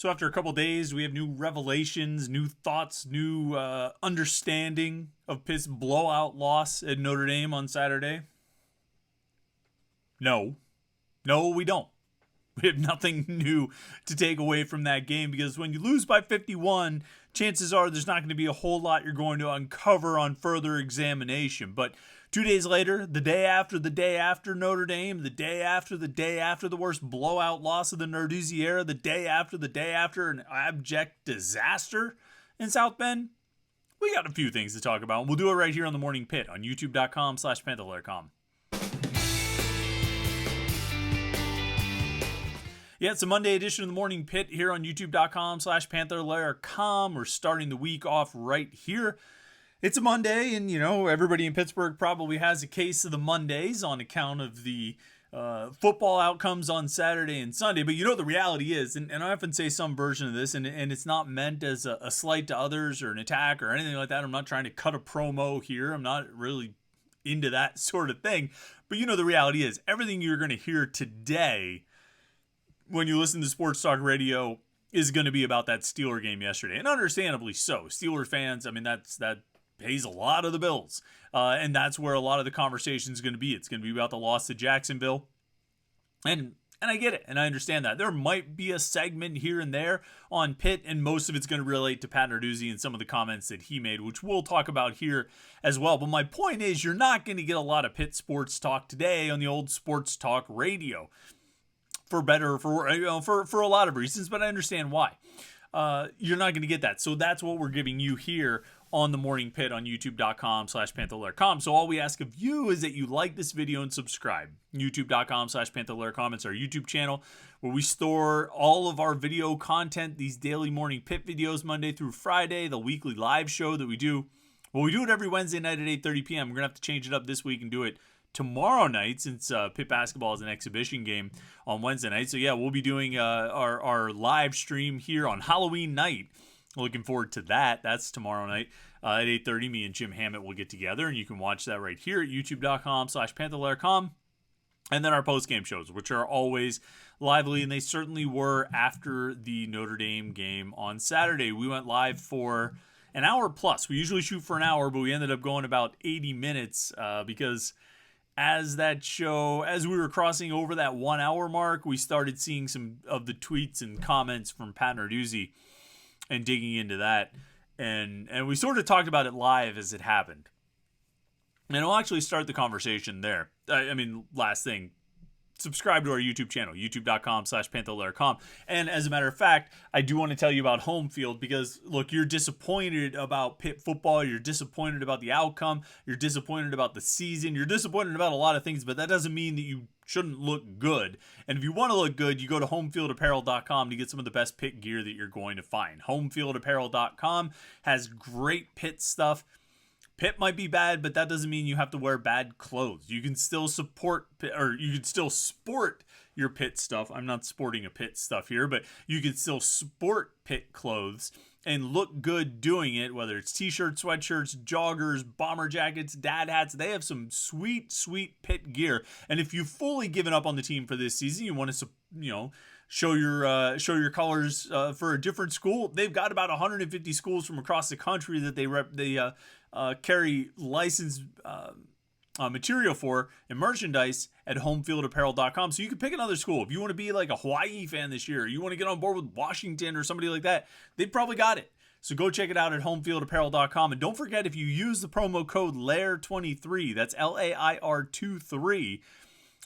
So after a couple days, we have new revelations, new thoughts, new understanding of Pitt's blowout loss at Notre Dame on Saturday. No, we don't. We have nothing new to take away from that game, because when you lose by 51, chances are there's not going to be a whole lot you're going to uncover on further examination. But 2 days later, the day after Notre Dame, the day after the worst blowout loss of the Narduzzi era, the day after an abject disaster in South Bend, we got a few things to talk about. And we'll do it right here on the Morning Pitt on youtube.com/Panther-Lair.com. Yeah, it's a Monday edition of the Morning Pitt here on youtube.com/Panther-Lair.com. We're starting the week off right here. It's a Monday, and, everybody in Pittsburgh probably has a case of the Mondays on account of the football outcomes on Saturday and Sunday. But the reality is, and I often say some version of this, and it's not meant as a slight to others or an attack or anything like that. I'm not trying to cut a promo here. I'm not really into that sort of thing. But the reality is, everything you're going to hear today when you listen to sports talk radio is going to be about that Steeler game yesterday. And understandably so. Steeler fans, that pays a lot of the bills. And that's where a lot of the conversation is going to be. It's going to be about the loss to Jacksonville. And I get it, and I understand that. There might be a segment here and there on Pitt, and most of it's going to relate to Pat Narduzzi and some of the comments that he made, which we'll talk about here as well. But my point is, you're not going to get a lot of Pitt sports talk today on the old sports talk radio. For better, for a lot of reasons, but I understand why. You're not going to get that. So that's what we're giving you here on the Morning Pitt on youtube.com/Panther-Lair.com. So all we ask of you is that you like this video and subscribe. youtube.com/Panther-Lair.com. It's our YouTube channel where we store all of our video content, these daily Morning Pitt videos Monday through Friday, the weekly live show that we do. Well, we do it every Wednesday night at 8:30 p.m. We're going to have to change it up this week and do it tomorrow night, since Pitt basketball is an exhibition game on Wednesday night. So yeah, we'll be doing our live stream here on Halloween night. Looking forward to that. That's tomorrow night at 8:30. Me and Jim Hammett will get together, and you can watch that right here at youtube.com/Panther-Lair.com. And then our post-game shows, which are always lively, and they certainly were after the Notre Dame game on Saturday. We went live for an hour plus. We usually shoot for an hour, but we ended up going about 80 minutes because as we were crossing over that 1 hour mark, we started seeing some of the tweets and comments from Pat Narduzzi and digging into that. And we sort of talked about it live as it happened. And I'll actually start the conversation there. Last thing, subscribe to our YouTube channel, youtube.com/Panther-Lair.com. And as a matter of fact, I do want to tell you about HomeField, because look, you're disappointed about Pitt football, you're disappointed about the outcome, you're disappointed about the season, you're disappointed about a lot of things, but that doesn't mean that you shouldn't look good. And if you want to look good, you go to HomeFieldApparel.com to get some of the best Pitt gear that you're going to find. HomeFieldApparel.com has great Pitt stuff. Pitt might be bad, but that doesn't mean you have to wear bad clothes. You can still sport your Pitt stuff. I'm not sporting a Pitt stuff here, but you can still sport Pitt clothes and look good doing it, whether it's t-shirts, sweatshirts, joggers, bomber jackets, dad hats. They have some sweet, sweet Pitt gear. And if you've fully given up on the team for this season, you want to, show your colors for a different school, they've got about 150 schools from across the country that they carry licensed material for and merchandise at HomeFieldApparel.com. So you can pick another school. If you want to be like a Hawaii fan this year, you want to get on board with Washington or somebody like that, they've probably got it. So go check it out at HomeFieldApparel.com. And don't forget, if you use the promo code LAIR23, that's LAIR23,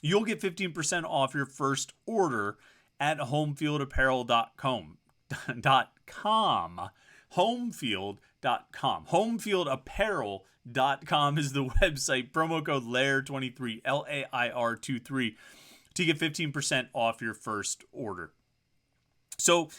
you'll get 15% off your first order at HomeFieldApparel.com. HomeField.com. HomeFieldApparel.com is the website. Promo code LAIR23, LAIR23, to get 15% off your first order. So,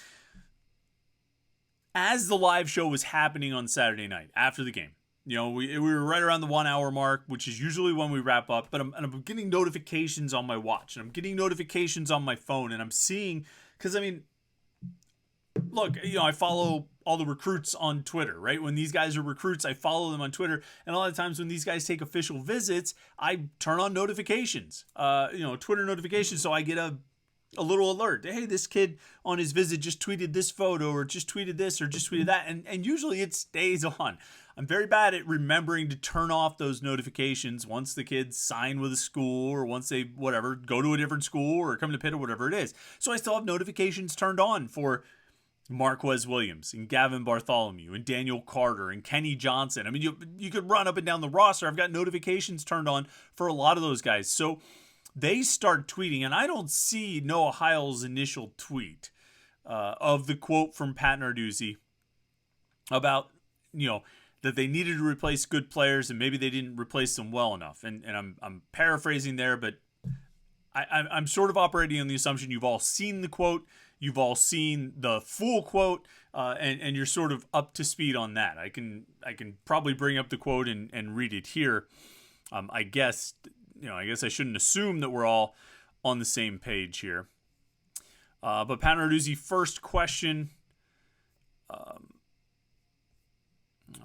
as the live show was happening on Saturday night after the game, we were right around the 1 hour mark, which is usually when we wrap up, but I'm getting notifications on my watch, and I'm getting notifications on my phone, and I'm seeing, because look, I follow all the recruits on Twitter, right? When these guys are recruits, I follow them on Twitter. And a lot of times when these guys take official visits, I turn on notifications, Twitter notifications. So I get a a little alert. Hey, this kid on his visit just tweeted this photo or just tweeted this or just tweeted that. And usually it stays on. I'm very bad at remembering to turn off those notifications once the kids sign with a school or once they, whatever, go to a different school or come to Pitt or whatever it is. So I still have notifications turned on for Marquez Williams and Gavin Bartholomew and Daniel Carter and Kenny Johnson. I mean, you could run up and down the roster. I've got notifications turned on for a lot of those guys. So they start tweeting, and I don't see Noah Heil's initial tweet of the quote from Pat Narduzzi about, that they needed to replace good players and maybe they didn't replace them well enough. And I'm paraphrasing there, but I'm sort of operating on the assumption you've all seen the quote, you've all seen the full quote, and you're sort of up to speed on that. I can probably bring up the quote and read it here. I guess I shouldn't assume that we're all on the same page here. But Pat Narduzzi, first question.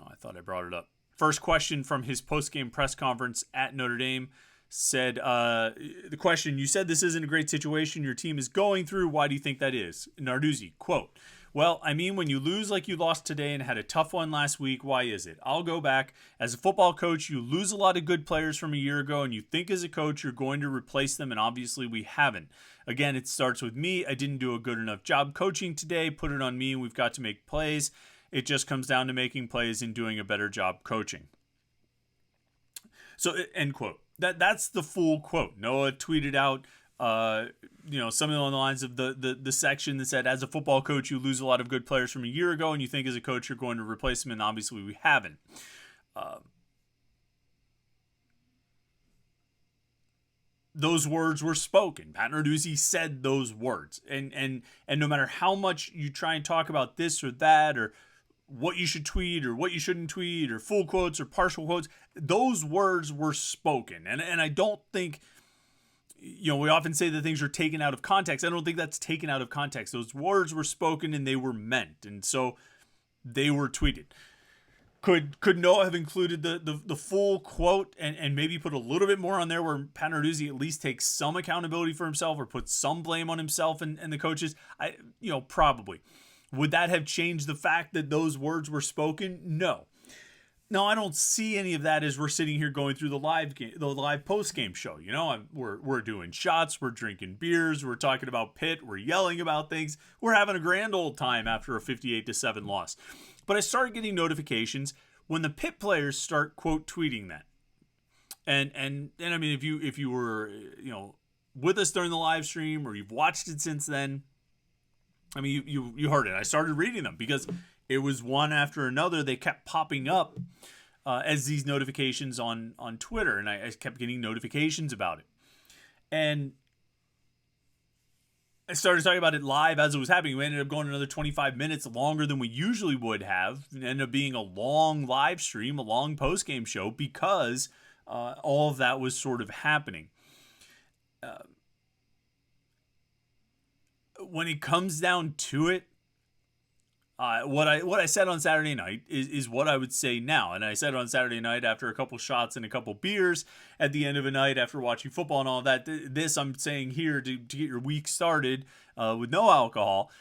I thought I brought it up. First question from his post-game press conference at Notre Dame said, the question, you said this isn't a great situation your team is going through. Why do you think that is? Narduzzi, quote, well, I mean, when you lose like you lost today and had a tough one last week, why is it? I'll go back. As a football coach, you lose a lot of good players from a year ago, and you think as a coach you're going to replace them, and obviously we haven't. Again, it starts with me. I didn't do a good enough job coaching today. Put it on me, and we've got to make plays. It just comes down to making plays and doing a better job coaching. So, end quote. That's the full quote. Noah tweeted out, something along the lines of the section that said, as a football coach, you lose a lot of good players from a year ago, and you think as a coach you're going to replace them, and obviously we haven't. Those words were spoken. Pat Narduzzi said those words. And no matter how much you try and talk about this or that or what you should tweet or what you shouldn't tweet or full quotes or partial quotes, those words were spoken. And I don't think, we often say that things are taken out of context. I don't think that's taken out of context. Those words were spoken and they were meant. And so they were tweeted. Could Noah have included the full quote and maybe put a little bit more on there where Pat Narduzzi at least takes some accountability for himself or puts some blame on himself and the coaches? Probably. Would that have changed the fact that those words were spoken? No. No, I don't see any of that as we're sitting here going through the live post-game show. We're doing shots, we're drinking beers, we're talking about Pitt, we're yelling about things. We're having a grand old time after a 58-7 loss. But I started getting notifications when the Pitt players start quote tweeting that. And I mean, if you were with us during the live stream or you've watched it since then, I mean you heard it. I started reading them because it was one after another. They kept popping up as these notifications on Twitter, and I kept getting notifications about it. And I started talking about it live as it was happening. We ended up going another 25 minutes longer than we usually would have. It ended up being a long live stream, a long post-game show because all of that was sort of happening. When it comes down to it, what I said on Saturday night is what I would say now. And I said on Saturday night after a couple shots and a couple beers at the end of a night after watching football and all that. This I'm saying here to get your week started with no alcohol.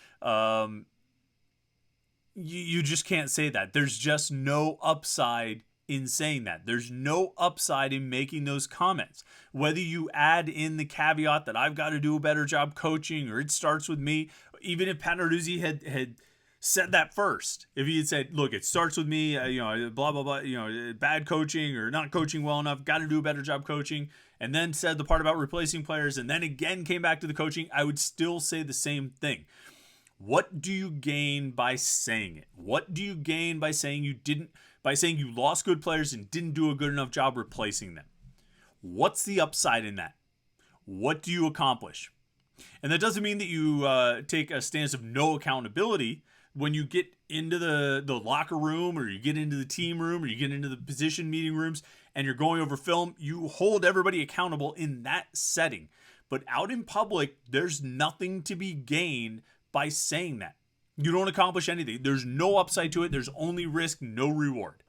You just can't say that. There's just no upside in saying that. There's no upside in making those comments. Whether you add in the caveat that I've got to do a better job coaching or it starts with me, even if Pat Narduzzi had said that first, if he had said, look, it starts with me, blah, blah, blah, bad coaching or not coaching well enough, got to do a better job coaching, and then said the part about replacing players and then again came back to the coaching, I would still say the same thing. What do you gain by saying it? What do you gain by saying you lost good players and didn't do a good enough job replacing them? What's the upside in that? What do you accomplish? And that doesn't mean that you take a stance of no accountability. When you get into the locker room or you get into the team room or you get into the position meeting rooms and you're going over film, you hold everybody accountable in that setting. But out in public, there's nothing to be gained by saying that. You don't accomplish anything. There's no upside to it. There's only risk, no reward.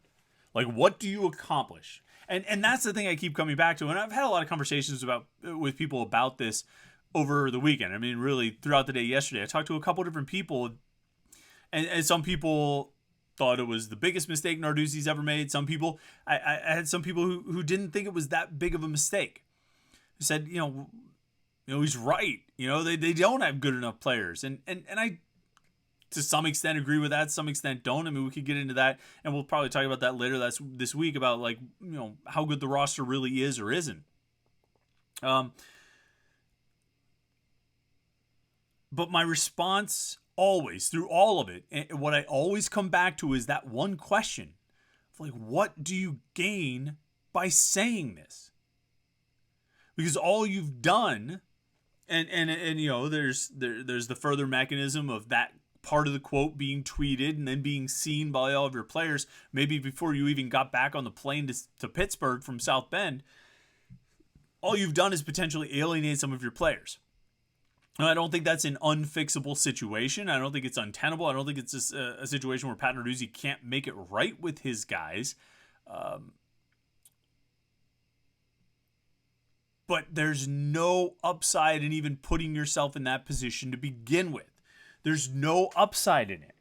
Like, what do you accomplish? And that's the thing I keep coming back to. And I've had a lot of conversations with people about this over the weekend. I mean, really throughout the day yesterday. I talked to a couple different people, and some people thought it was the biggest mistake Narduzzi's ever made. Some people, I had some people who didn't think it was that big of a mistake. Who said, he's right. They don't have good enough players, and I to some extent agree with that. Some extent don't. I mean, we could get into that, and we'll probably talk about that later. That's this week about how good the roster really is or isn't. But my response always, through all of it, and what I always come back to is that one question. What do you gain by saying this? Because all you've done, and there's the further mechanism of that part of the quote being tweeted and then being seen by all of your players, maybe before you even got back on the plane to Pittsburgh from South Bend. All you've done is potentially alienate some of your players. And I don't think that's an unfixable situation. I don't think it's untenable. I don't think it's just a situation where Pat Narduzzi can't make it right with his guys. But there's no upside in even putting yourself in that position to begin with. There's no upside in it.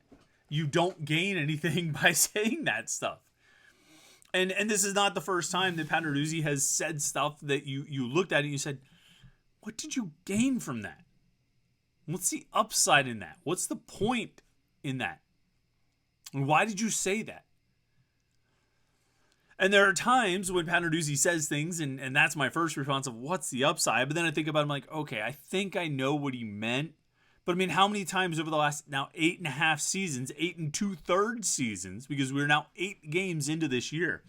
You don't gain anything by saying that stuff. And this is not the first time that Pat Narduzzi has said stuff that you looked at it and you said, what did you gain from that? What's the upside in that? What's the point in that? And why did you say that? And there are times when Pat Narduzzi says things, and that's my first response of what's the upside? But then I think about it, I'm like, okay, I think I know what he meant. But I mean, how many times over the last now 8.5 seasons, 8 2/3 seasons, because we're now 8 games into this year.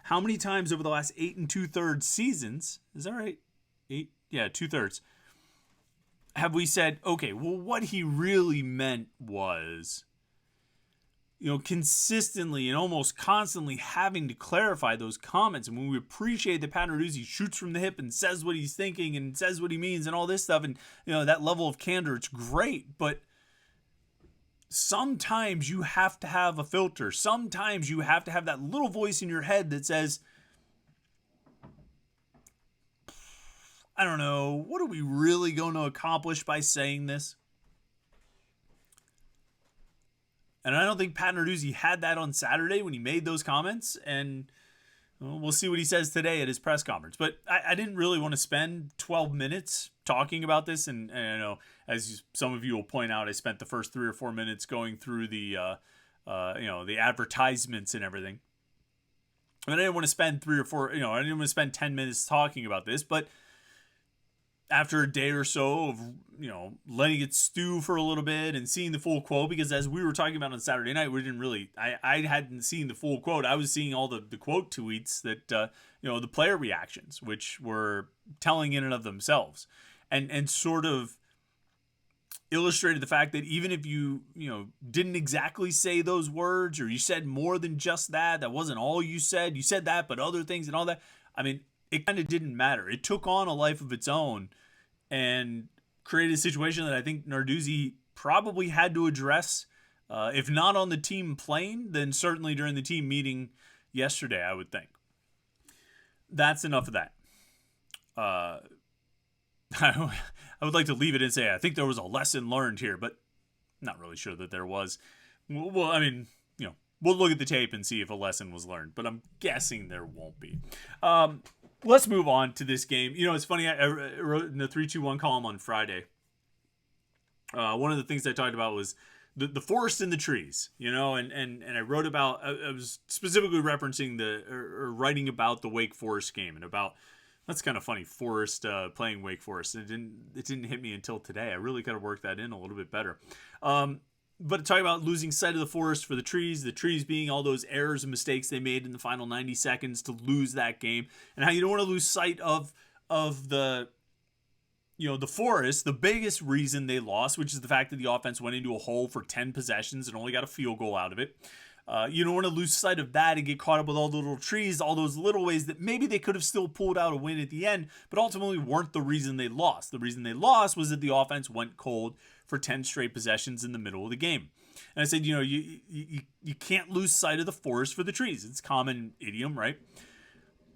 How many times over the last 8 2/3 seasons, is that right? 8? Yeah, 2/3. Have we said, okay, well, what he really meant was, consistently and almost constantly having to clarify those comments. And when we appreciate that Pat Narduzzi shoots from the hip and says what he's thinking and says what he means and all this stuff, and that level of candor, it's great. But sometimes you have to have a filter. Sometimes you have to have that little voice in your head that says, I don't know, what are we really going to accomplish by saying this? And I don't think Pat Narduzzi had that on Saturday when he made those comments. And we'll see what he says today at his press conference. But I didn't really want to spend 12 minutes talking about this. And I know, as some of you will point out, I spent the first 3 or 4 minutes going through the advertisements and everything. I didn't want to spend 3 or 4, I didn't want to spend 10 minutes talking about this. But after a day or so of, letting it stew for a little bit and seeing the full quote, because as we were talking about on Saturday night, we didn't really, I hadn't seen the full quote. I was seeing all the quote tweets that, the player reactions, which were telling in and of themselves and sort of illustrated the fact that even if you didn't exactly say those words, or you said more than just that wasn't all you said that, but other things and all that. I mean, it kind of didn't matter. It took on a life of its own and created a situation that I think Narduzzi probably had to address, if not on the team plane, then certainly during the team meeting yesterday, I would think. That's enough of that. I would like to leave it and say I think there was a lesson learned here, but not really sure that there was. Well, I mean, we'll look at the tape and see if a lesson was learned, but I'm guessing there won't be. Let's move on to this game. It's funny. I wrote in the 3-2-1 column on Friday. One of the things I talked about was the forest and the trees. And I wrote about. I was specifically referencing or writing about the Wake Forest game and about. That's kind of funny. Forest playing Wake Forest. It didn't hit me until today. I really got to work that in a little bit better. But talking about losing sight of the forest for the trees being all those errors and mistakes they made in the final 90 seconds to lose that game, and how you don't want to lose sight of the the forest, the biggest reason they lost, which is the fact that the offense went into a hole for 10 possessions and only got a field goal out of it. You don't want to lose sight of that and get caught up with all the little trees, all those little ways that maybe they could have still pulled out a win at the end, but ultimately weren't the reason they lost. The reason they lost was that the offense went cold for 10 straight possessions in the middle of the game. And I said, you can't lose sight of the forest for the trees. It's common idiom, right?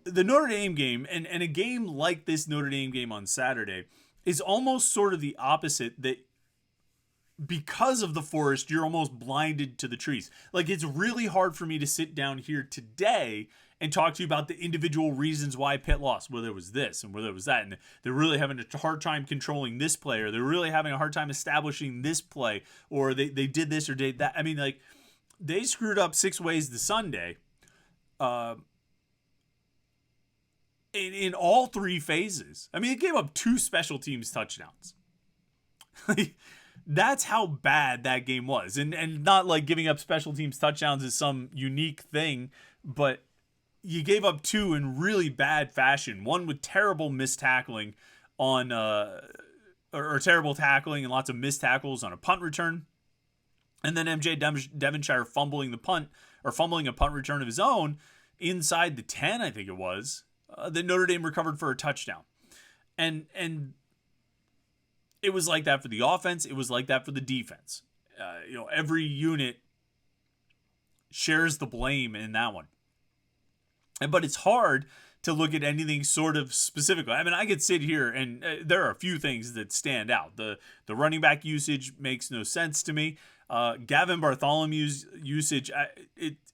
The Notre Dame game, and a game like this Notre Dame game on Saturday, is almost sort of the opposite, that because of the forest, you're almost blinded to the trees. Like, it's really hard for me to sit down here today and talk to you about the individual reasons why Pitt lost, whether it was this and whether it was that. And they're really having a hard time controlling this play, or they're really having a hard time establishing this play, or they did this or did that. I mean, like, they screwed up 6 ways to Sunday in all 3 phases. I mean, it gave up 2 special teams touchdowns. That's how bad that game was. And not like giving up special teams touchdowns is some unique thing, but you gave up 2 in really bad fashion. One with terrible missed tackling on or terrible tackling and lots of missed tackles on a punt return. And then MJ Devonshire fumbling a punt return of his own inside the 10, I think it was, that Notre Dame recovered for a touchdown. And it was like that for the offense. It was like that for the defense. Every unit shares the blame in that one. But it's hard to look at anything sort of specifically. I mean, I could sit here and there are a few things that stand out. The running back usage makes no sense to me. Gavin Bartholomew's usage,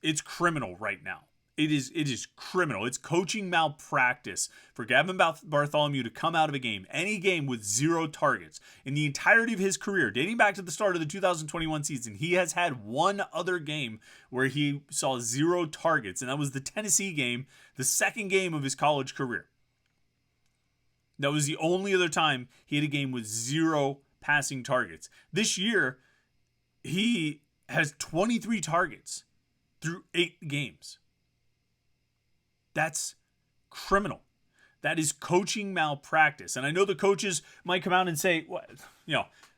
it's criminal right now. It is criminal. It's coaching malpractice for Gavin Bartholomew to come out of a game, any game, with 0 targets. In the entirety of his career, dating back to the start of the 2021 season, he has had 1 other game where he saw 0 targets, and that was the Tennessee game, the second game of his college career. That was the only other time he had a game with 0 passing targets. This year, he has 23 targets through 8 games. That's criminal. That is coaching malpractice. And I know the coaches might come out and say, "What?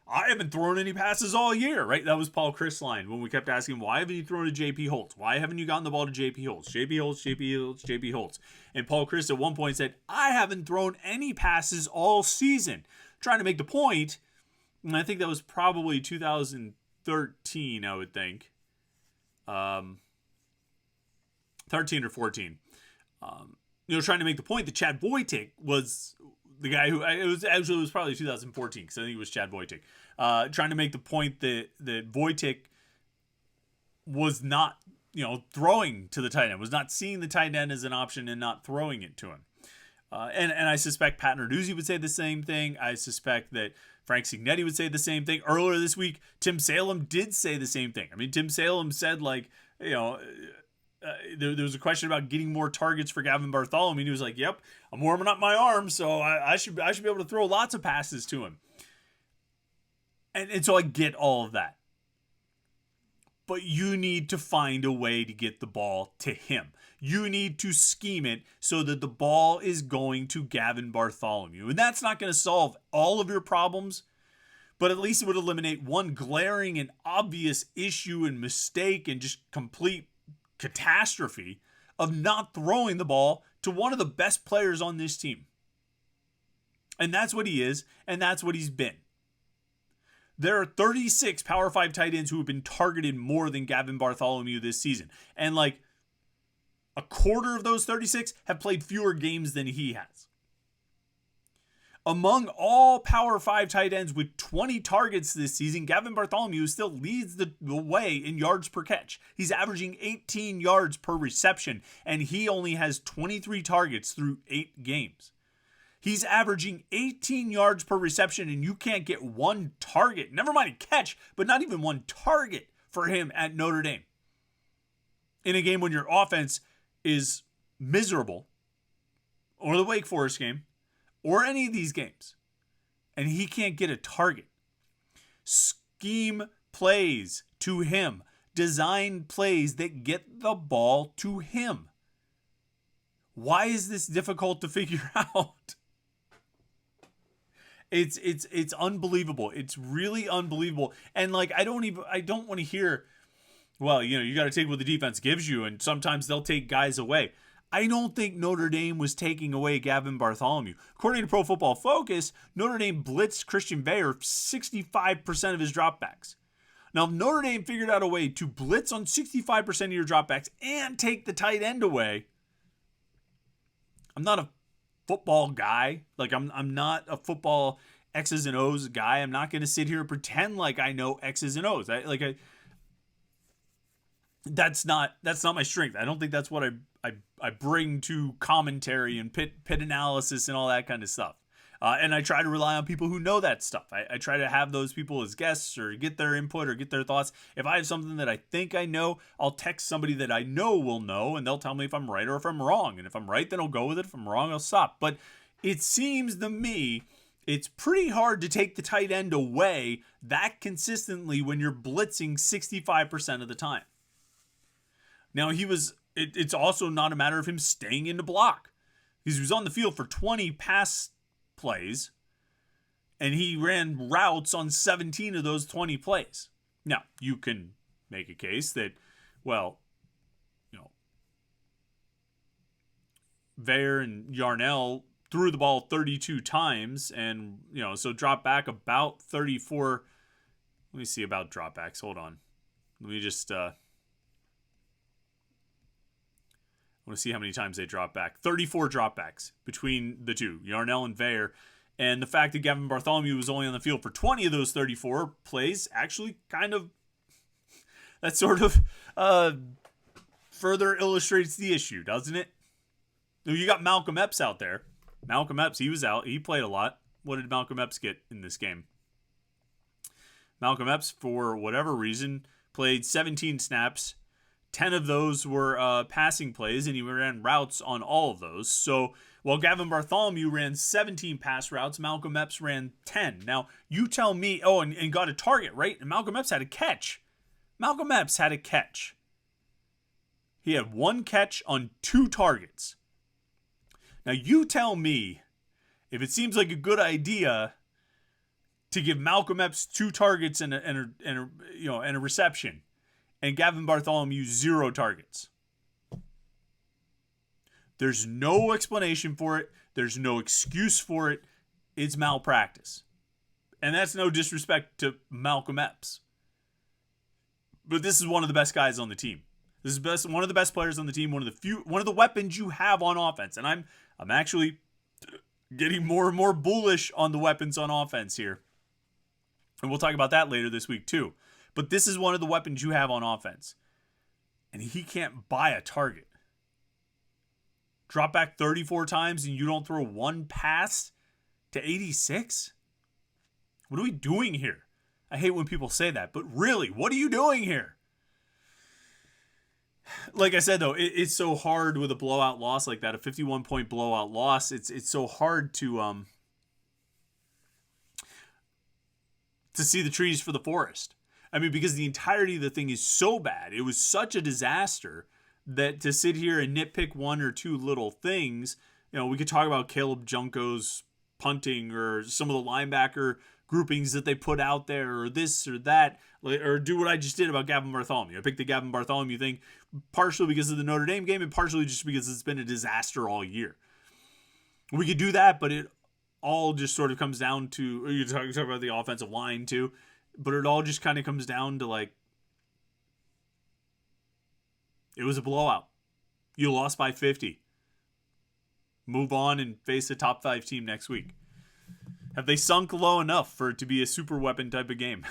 I haven't thrown any passes all year," right? That was Paul Chryst' line when we kept asking, "Why haven't you thrown to J.P. Holtz? Why haven't you gotten the ball to J.P. Holtz? J.P. Holtz, J.P. Holtz, J.P. Holtz." And Paul Chryst at one point said, "I haven't thrown any passes all season," trying to make the point. And I think that was probably 2013, I would think. 13 or 14. Trying to make the point that Chad Wojtek was the guy who, it was probably 2014, because I think it was Chad Wojtek, trying to make the point that Wojtek was not, throwing to the tight end, was not seeing the tight end as an option and not throwing it to him. And I suspect Pat Narduzzi would say the same thing. I suspect that Frank Cignetti would say the same thing. Earlier this week, Tim Salem did say the same thing. I mean, Tim Salem said, there was a question about getting more targets for Gavin Bartholomew, and he was like, "Yep, I'm warming up my arm, so I should be able to throw lots of passes to him." And so I get all of that. But you need to find a way to get the ball to him. You need to scheme it so that the ball is going to Gavin Bartholomew. And that's not going to solve all of your problems, but at least it would eliminate one glaring and obvious issue and mistake and just complete catastrophe of not throwing the ball to one of the best players on this team. And that's what he is, and that's what he's been. There are 36 Power 5 tight ends who have been targeted more than Gavin Bartholomew this season. And a quarter of those 36 have played fewer games than he has. Among all Power 5 tight ends with 20 targets this season, Gavin Bartholomew still leads the way in yards per catch. He's averaging 18 yards per reception, and he only has 23 targets through 8 games. He's averaging 18 yards per reception, and you can't get 1 target, never mind a catch, but not even 1 target for him at Notre Dame. In a game when your offense is miserable, or the Wake Forest game, or any of these games, and he can't get a target. Scheme plays to him. Design plays that get the ball to him. Why is this difficult to figure out? It's unbelievable. It's really unbelievable. And I don't want to hear, well, you got to take what the defense gives you, and sometimes they'll take guys away. I don't think Notre Dame was taking away Gavin Bartholomew. According to Pro Football Focus, Notre Dame blitzed Christian Bayer 65% of his dropbacks. Now, if Notre Dame figured out a way to blitz on 65% of your dropbacks and take the tight end away, I'm not a football guy. I'm not a football X's and O's guy. I'm not going to sit here and pretend like I know X's and O's. That's not my strength. I don't think that's what I bring to commentary and pit analysis and all that kind of stuff. And I try to rely on people who know that stuff. I try to have those people as guests or get their input or get their thoughts. If I have something that I think I know, I'll text somebody that I know will know, and they'll tell me if I'm right or if I'm wrong. And if I'm right, then I'll go with it. If I'm wrong, I'll stop. But it seems to me it's pretty hard to take the tight end away that consistently when you're blitzing 65% of the time. Now, it's also not a matter of him staying in the block. He was on the field for 20 pass plays, and he ran routes on 17 of those 20 plays. Now, you can make a case that, Veer and Yarnell threw the ball 32 times, and, so dropped back about 34. Let me see about dropbacks. Hold on. Let me just, I want to see how many times they drop back. 34 dropbacks between the two, Yarnell and Veer. And the fact that Gavin Bartholomew was only on the field for 20 of those 34 plays actually that sort of further illustrates the issue, doesn't it? You got Malcolm Epps out there. Malcolm Epps, he was out. He played a lot. What did Malcolm Epps get in this game? Malcolm Epps, for whatever reason, played 17 snaps. 10 of those were passing plays, and he ran routes on all of those. So while Gavin Bartholomew ran 17 pass routes, Malcolm Epps ran 10. Now, you tell me, and got a target, right? And Malcolm Epps had a catch. Malcolm Epps had a catch. He had one catch on 2 targets. Now, you tell me if it seems like a good idea to give Malcolm Epps 2 targets and a reception, and Gavin Bartholomew 0 targets. There's no explanation for it. There's no excuse for it. It's malpractice. And that's no disrespect to Malcolm Epps. But this is one of the best guys on the team. This is one of the best players on the team, one of the weapons you have on offense. And I'm actually getting more and more bullish on the weapons on offense here. And we'll talk about that later this week too. But this is one of the weapons you have on offense. And he can't buy a target. Drop back 34 times and you don't throw one pass to 86? What are we doing here? I hate when people say that, but really, what are you doing here? Like I said, though, it's so hard with a blowout loss like that, a 51-point blowout loss. It's so hard to see the trees for the forest. I mean, because the entirety of the thing is so bad. It was such a disaster that to sit here and nitpick one or two little things, we could talk about Caleb Junko's punting or some of the linebacker groupings that they put out there or this or that, or do what I just did about Gavin Bartholomew. I picked the Gavin Bartholomew thing partially because of the Notre Dame game and partially just because it's been a disaster all year. We could do that, but it all just sort of comes down to, you talk about the offensive line too, but it all just kind of comes down to it was a blowout. You lost by 50. Move on and face a top 5 team next week. Have they sunk low enough for it to be a super weapon type of game?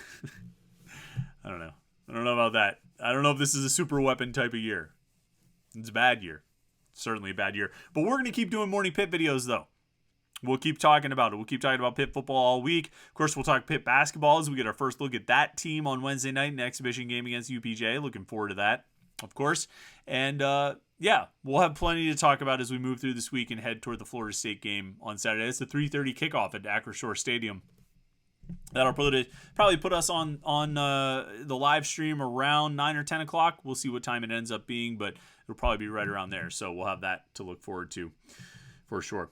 I don't know. I don't know about that. I don't know if this is a super weapon type of year. It's a bad year. It's certainly a bad year. But we're going to keep doing Morning Pitt videos, though. We'll keep talking about it. We'll keep talking about Pitt football all week. Of course, we'll talk Pitt basketball as we get our first look at that team on Wednesday night, an exhibition game against UPJ. Looking forward to that, of course. And, we'll have plenty to talk about as we move through this week and head toward the Florida State game on Saturday. It's the 3:30 kickoff at Acrisure Stadium. That'll probably put us on the live stream around 9 or 10 o'clock. We'll see what time it ends up being, but it'll probably be right around there. So we'll have that to look forward to for sure.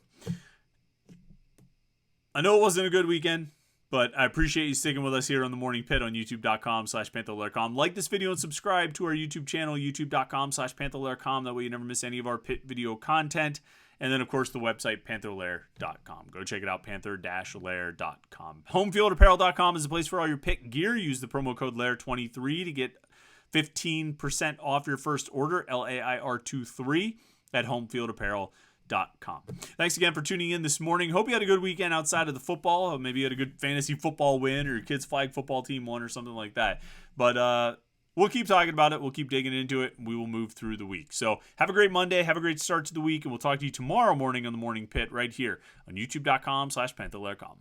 I know it wasn't a good weekend, but I appreciate you sticking with us here on the Morning Pitt on youtube.com/Panther-Lair.com. Like this video and subscribe to our YouTube channel, youtube.com/Panther-Lair.com. That way you never miss any of our Pitt video content. And then, of course, the website, Panther-Lair.com. Go check it out, Panther-Lair.com. HomeFieldApparel.com is the place for all your Pitt gear. Use the promo code LAIR23 to get 15% off your first order, LAIR23, at HomeFieldApparel.com. HomeField.com. Thanks again for tuning in this morning. Hope you had a good weekend outside of the football. Maybe you had a good fantasy football win, or your kids' flag football team won, or something like that. But we'll keep talking about it. We'll keep digging into it. We will move through the week. So have a great Monday. Have a great start to the week. And we'll talk to you tomorrow morning on the Morning Pit right here on youtube.com/Panther-Lair.com.